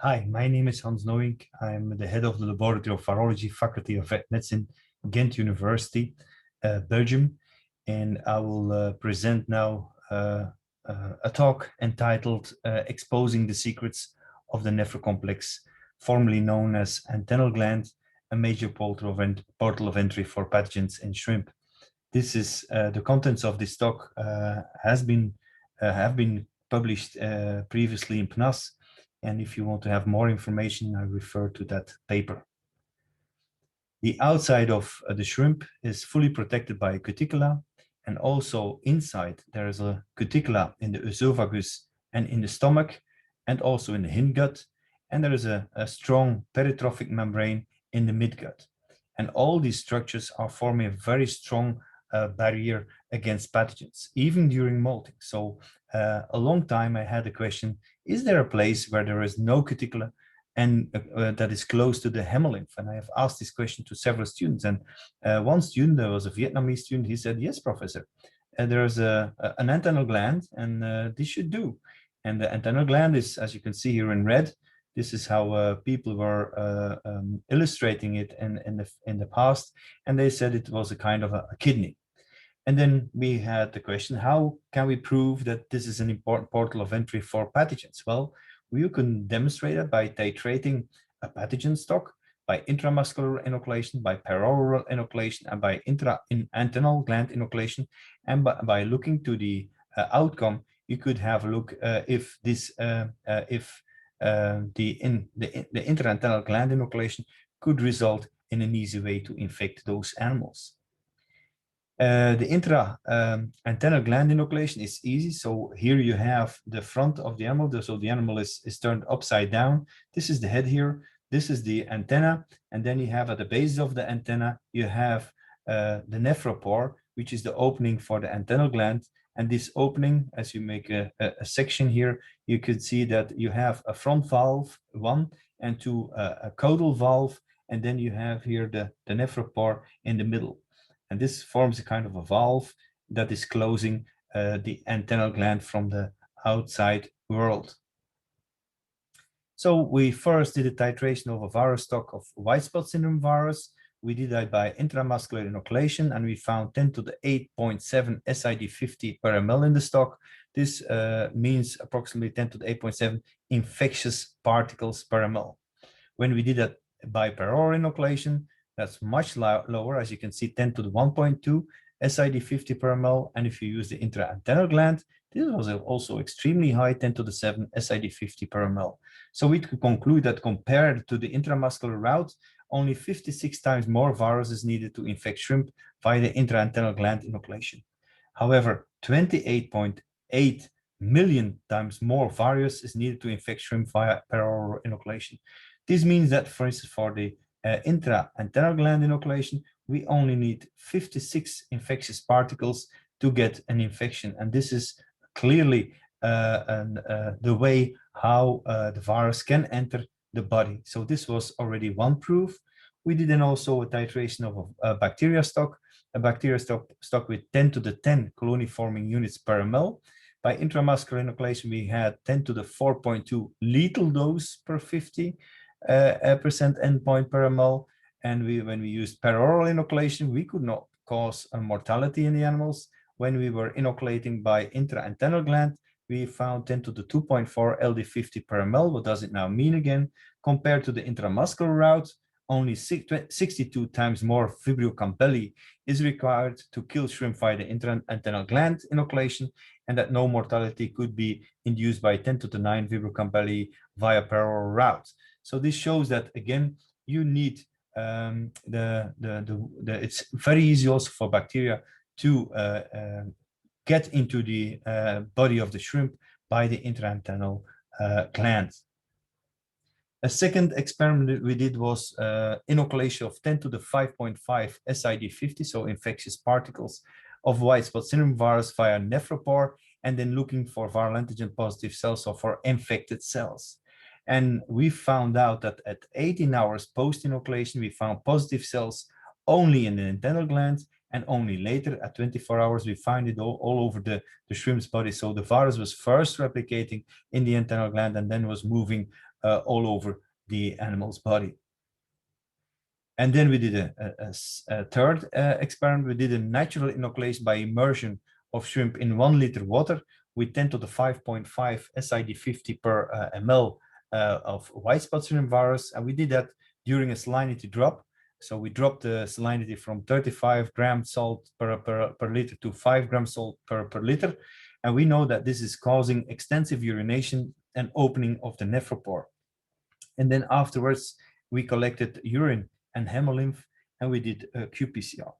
Hi, my name is Hans Noink. I'm the head of the Laboratory of Virology, Faculty of Vet Medicine, Ghent University, Belgium. And I will present now a talk entitled Exposing the Secrets of the Nephrocomplex, formerly known as antennal gland, a major portal of entry for pathogens in shrimp. This is the contents of this talk have been published previously in PNAS. And if you want to have more information, I refer to that paper. The outside of the shrimp is fully protected by a cuticula, and also inside there is a cuticula in the esophagus and in the stomach, and also in the hindgut, and there is a strong peritrophic membrane in the midgut. And all these structures are forming a very strong barrier against pathogens, even during molting. So a long time I had the question, is there a place where there is no cuticula and that is close to the hemolymph? And I have asked this question to several students. And one student, there was a Vietnamese student, he said, yes, professor, there's an antennal gland and this should do. And the antennal gland is, as you can see here in red, this is how people were illustrating it in the past. And they said it was a kind of a kidney. And then we had the question, how can we prove that this is an important portal of entry for pathogens? Well, you can demonstrate it by titrating a pathogen stock, by intramuscular inoculation, by peroral inoculation, and by antennal gland inoculation. And by looking to the outcome, you could have a look if the intraantennal gland inoculation could result in an easy way to infect those animals. The intra-antennal gland inoculation is easy. So here you have the front of the animal. So the animal is turned upside down. This is the head here. This is the antenna. And then you have at the base of the antenna, you have the nephropore, which is the opening for the antennal gland. And this opening, as you make a section here, you could see that you have a front valve, one, and two, a caudal valve. And then you have here the nephropore in the middle. And this forms a kind of a valve that is closing the antennal gland from the outside world. So we first did a titration of a virus stock of white spot syndrome virus. We did that by intramuscular inoculation, and we found 10 to the 8.7 SID50 per ml in the stock. This means approximately 10 to the 8.7 infectious particles per ml. When we did that by peroral inoculation, that's much lower, as you can see, 10 to the 1.2 SID50 per ml. And if you use the intraantennal gland, this was also extremely high, 10 to the 7 SID50 per ml. So we could conclude that compared to the intramuscular route, only 56 times more virus is needed to infect shrimp via the intraantennal gland inoculation. However, 28.8 million times more virus is needed to infect shrimp via peroral inoculation. This means that, for instance, for the intra-antennal gland inoculation, we only need 56 infectious particles to get an infection. And this is clearly the way how the virus can enter the body. So this was already one proof. We did then also a titration of a bacteria stock with 10 to the 10 colony-forming units per ml. By intramuscular inoculation, we had 10 to the 4.2 lethal dose per 50% endpoint per ml. And when we used peroral inoculation, we could not cause a mortality in the animals. When we were inoculating by intraantennal gland, we found 10 to the 2.4 LD50 per ml. What does it now mean again? Compared to the intramuscular route, only 62 times more Vibrio campbelli is required to kill shrimp via the intraantennal gland inoculation, and that no mortality could be induced by 10 to the 9 Vibrio campbelli via peroral route. So this shows that, again, you need it's very easy also for bacteria to get into the body of the shrimp by the intraantennal gland. A second experiment that we did was inoculation of 10 to the 5.5 SID50, so infectious particles of white spot syndrome virus via nephropore, and then looking for viral antigen positive cells or for infected cells. And we found out that at 18 hours post-inoculation, we found positive cells only in the antennal gland, and only later at 24 hours, we find it all over the shrimp's body. So the virus was first replicating in the antennal gland and then was moving all over the animal's body. And then we did a third experiment. We did a natural inoculation by immersion of shrimp in 1 liter water with 10 to the 5.5 SID50 per ml of white spot syndrome virus. And we did that during a salinity drop. So we dropped the salinity from 35 grams salt per liter to 5 grams salt per liter. And we know that this is causing extensive urination and opening of the nephropore. And then afterwards, we collected urine and hemolymph, and we did qPCR.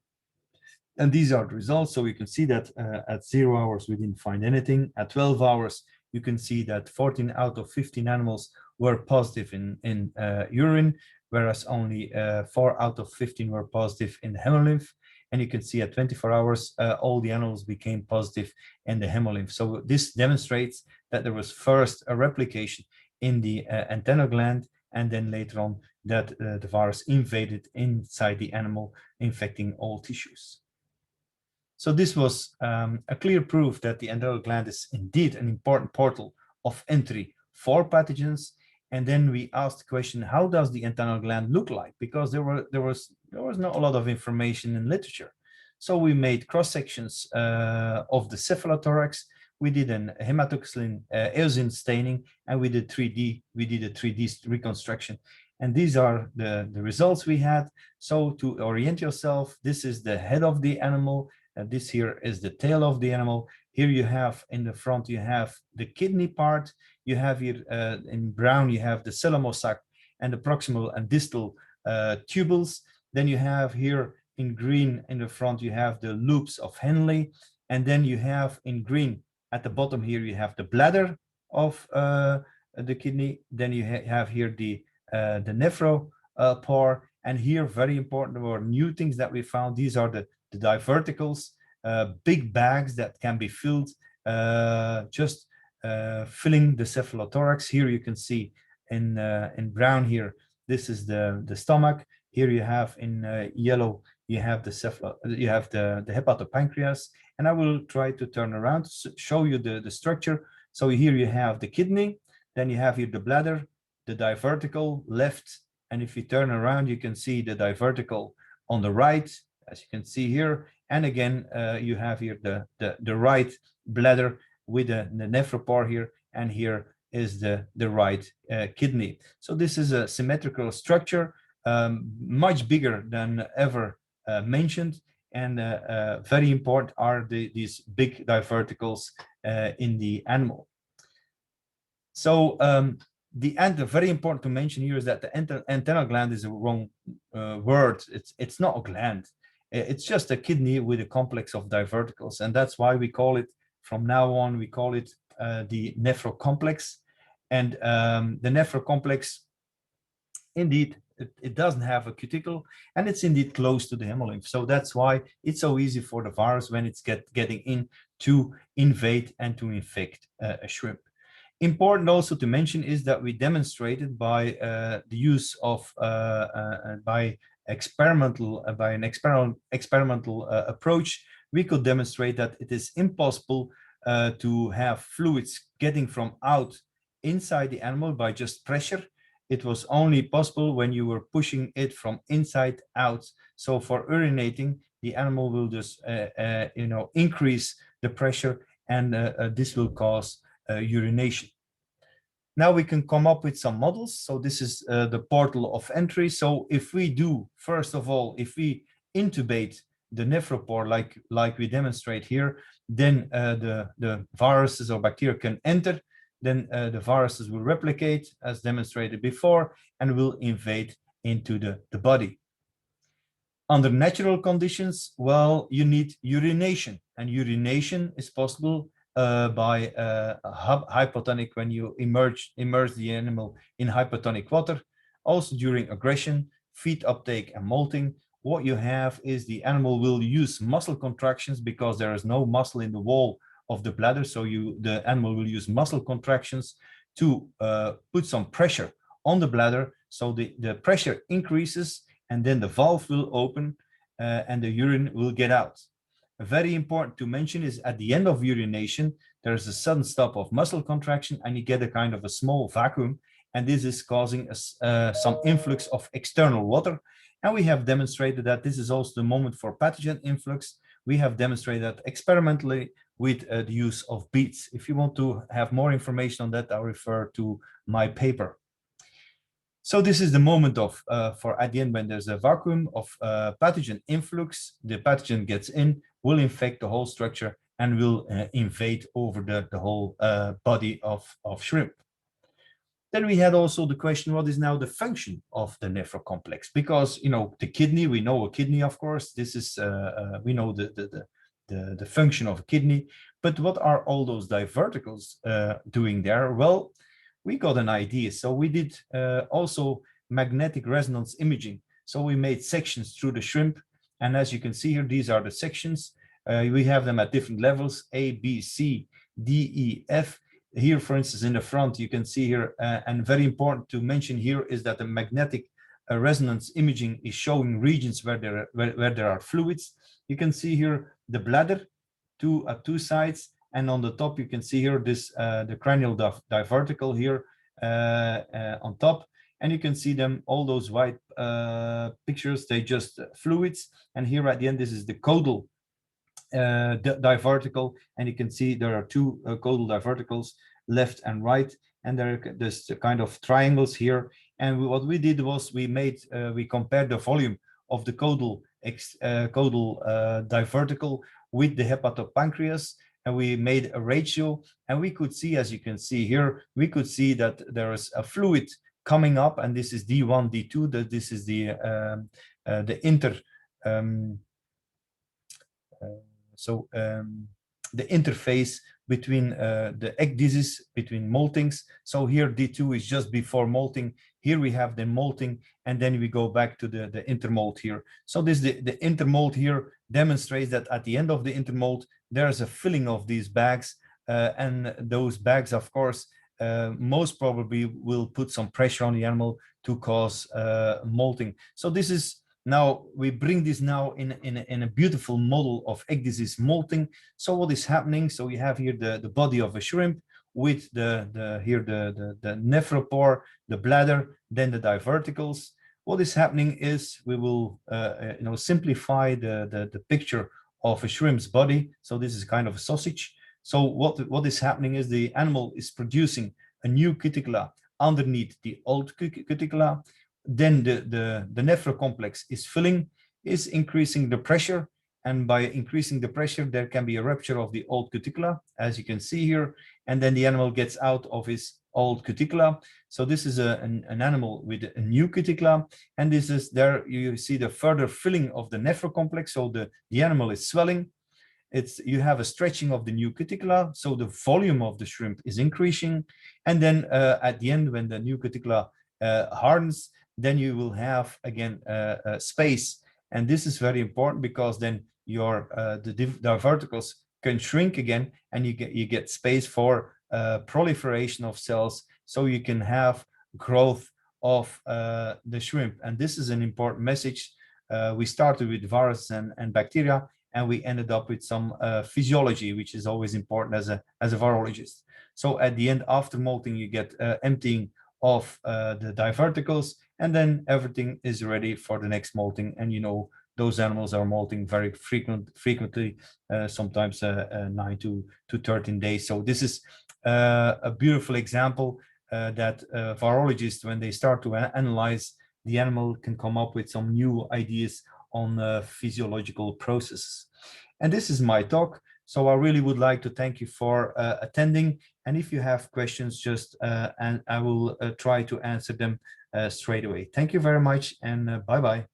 And these are the results. So you can see that at 0 hours, we didn't find anything. At 12 hours, you can see that 14 out of 15 animals were positive in urine, whereas only 4 out of 15 were positive in the hemolymph. And you can see at 24 hours, all the animals became positive in the hemolymph. So this demonstrates that there was first a replication in the antennal gland, and then later on that the virus invaded inside the animal, infecting all tissues. So this was a clear proof that the antennal gland is indeed an important portal of entry for pathogens. And then we asked the question, how does the antennal gland look like? Because there was not a lot of information in literature. So we made cross sections of the cephalothorax. We did an hematoxylin eosin staining, and we did a 3D reconstruction. And these are the results we had. So to orient yourself, this is the head of the animal. This here is the tail of the animal. Here you have in the front, you have the kidney part. You have here in brown, you have the coelomosac and the proximal and distal tubules. Then you have here in green in the front, you have the loops of Henle. And then you have in green at the bottom here, you have the bladder of the kidney. Then you have here the nephropore. And here, very important, there were new things that we found. These are the diverticles, big bags that can be filled, just filling the cephalothorax. Here you can see in brown here, this is the stomach. Here you have in yellow, you have the hepatopancreas. And I will try to turn around to show you the structure. So here you have the kidney, then you have here the bladder, the diverticle left. And if you turn around, you can see the diverticle on the right, as you can see here. And again, you have here the right bladder with the nephropore here, and here is the right kidney. So this is a symmetrical structure, much bigger than ever mentioned. And very important are these big diverticles in the animal. So very important to mention here is that the antennal gland is a wrong word. It's not a gland. It's just a kidney with a complex of diverticles. And that's why we call it, from now on, we call it the nephrocomplex. And the nephrocomplex, indeed, it doesn't have a cuticle, and it's indeed close to the hemolymph. So that's why it's so easy for the virus, when it's getting in, to invade and to infect a shrimp. Important also to mention is that we demonstrated by the use of by an experimental approach, we could demonstrate that it is impossible to have fluids getting from out inside the animal by just pressure. It was only possible when you were pushing it from inside out. So for urinating, the animal will just increase the pressure, and this will cause urination. Now we can come up with some models. So this is the portal of entry. So if we do, first of all, if we intubate the nephropore like we demonstrate here, then the viruses or bacteria can enter. Then the viruses will replicate as demonstrated before and will invade into the body. Under natural conditions, well, you need urination, and urination is possible by hypotonic, when you immerse the animal in hypotonic water. Also during aggression, feed uptake and molting, what you have is the animal will use muscle contractions because there is no muscle in the wall of the bladder. So the animal will use muscle contractions to put some pressure on the bladder. So the pressure increases, and then the valve will open and the urine will get out. Very important to mention is at the end of urination, there is a sudden stop of muscle contraction, and you get a kind of a small vacuum. and this is causing some influx of external water. And we have demonstrated that this is also the moment for pathogen influx. We have demonstrated that experimentally with the use of beads. If you want to have more information on that, I'll refer to my paper. So this is the moment of, for at the end, when there's a vacuum of pathogen influx, the pathogen gets in, will infect the whole structure, and will invade over the whole body of shrimp. Then we had also the question, what is now the function of the nephrocomplex? Because, you know, the kidney, we know a kidney, of course, this is, we know the function of a kidney, but what are all those diverticles doing there? Well, we got an idea. So we did also magnetic resonance imaging. So we made sections through the shrimp. And as you can see here, these are the sections. We have them at different levels, A, B, C, D, E, F. Here, for instance, in the front, you can see here, and very important to mention here is that the magnetic resonance imaging is showing regions where there are fluids. You can see here the bladder at two sides, and on the top you can see here this the cranial diverticle here on top, and you can see them, all those white pictures, they just fluids. And here at the end, this is the caudal diverticle, and you can see there are two caudal diverticles, left and right, and there's the kind of triangles here. And what we did was we compared the volume of the caudal diverticle with the hepatopancreas, and we made a ratio, and we could see, as you can see here, we could see that there is a fluid coming up, and this is D1, D2, that this is the interface between the ecdysis, between moltings. So here D2 is just before molting. Here we have the molting, and then we go back to the intermolt here. So this the intermolt here demonstrates that at the end of the intermolt, there's a filling of these bags, and those bags, of course, most probably will put some pressure on the animal to cause molting. So this is, now we bring this now in a beautiful model of ecdysis molting. So what is happening? So we have here the body of a shrimp with the nephropore, the bladder, then the diverticles. What is happening is we will simplify the picture of a shrimp's body. So this is kind of a sausage. So what is happening is the animal is producing a new cuticula underneath the old cuticula. Then the nephrocomplex is filling, is increasing the pressure, and by increasing the pressure, there can be a rupture of the old cuticula, as you can see here, and then the animal gets out of his old cuticula. So this is an animal with a new cuticula, and this is there you see the further filling of the nephrocomplex. So the animal is swelling. You have a stretching of the new cuticula, so the volume of the shrimp is increasing, and then at the end, when the new cuticula hardens, then you will have again space, and this is very important because then your the diverticles can shrink again, and you get space for proliferation of cells, so you can have growth of the shrimp. And this is an important message. We started with viruses and bacteria, and we ended up with some physiology, which is always important as a virologist. So at the end, after molting, you get emptying of the diverticles, and then everything is ready for the next molting. And you know, those animals are molting very frequently, sometimes 9 to 13 days. So this is a beautiful example that virologists, when they start to analyze the animal, can come up with some new ideas on physiological processes. And this is my talk. So I really would like to thank you for attending. And if you have questions, just and I will try to answer them straight away. Thank you very much, and bye-bye.